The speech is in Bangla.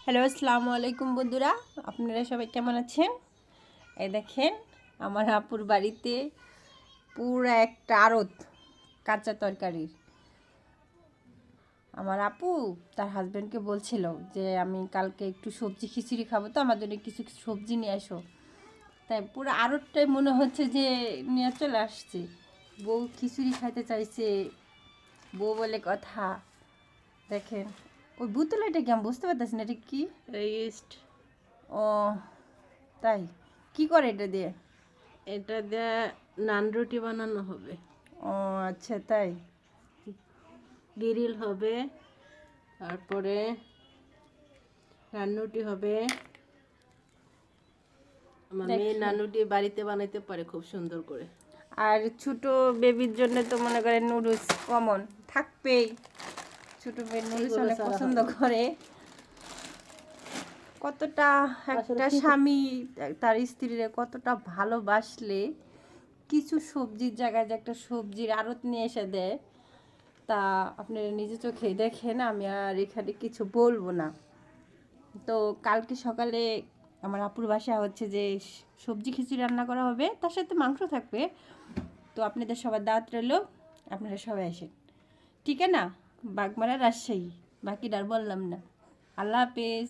হ্যালো, আসসালামু আলাইকুম বন্ধুরা। আপনারা সবাই কেমন আছেন? এই দেখেন, আমার আপুর বাড়িতে পুরো একটা আড়ত কাঁচা তরকারির। আমার আপু তার হাজব্যান্ডকে বলছিল যে আমি কালকে একটু সবজি খিচুড়ি খাবো, তো আমার জন্য কিছু কিছু সবজি নিয়ে আসো। তাই পুরো আড়তটাই মনে হচ্ছে যে নিয়ে চলে আসছে। বউ খিচুড়ি খাইতে চাইছে, বউ বলে কথা। দেখেন, ওই বোতলটা কি আমি বুঝতে পারতেছি না, এটা কি? ইস্ট। ও তাই, কি করে এটা দিয়ে? এটা দিয়ে নান রুটি বানানো হবে, ও আচ্ছা, তাই। গ্রিল হবে, তারপরে নান রুটি হবে। আমার মেয়ে দেখি। নান রুটি বাড়িতে বানাইতে পারে খুব সুন্দর করে। আর ছোট বেবির জন্য তো মনে করেন নুডলস কমন থাকবেই। ছোট বেবি নুডলস এগুলো অনেক ছাড়া হয় পছন্দ না। করে। কতটা আসলে একটা স্বামী তার স্ত্রীর কতটা ভালোবাসলে কিছু সবজির জায়গায় যে একটা সবজির আড়ত নিয়ে এসে দেয়, তা আপনারা নিজে চোখেই দেখেন। আমি আর এখানে কিছু বলবো না। তো কালকে সকালে আমার আপুর বাসায় হচ্ছে যে সবজি খিচুড়ি রান্না করা হবে, তার সাথে মাংস থাকবে। তো আপনাদের সবার দাওয়াত রইল, আপনারা সবাই আসেন। ঠিক আছে না? বাগমারা, রাজশাহী। বাকিটা আর বললাম না। আল্লাহ হাফেজ।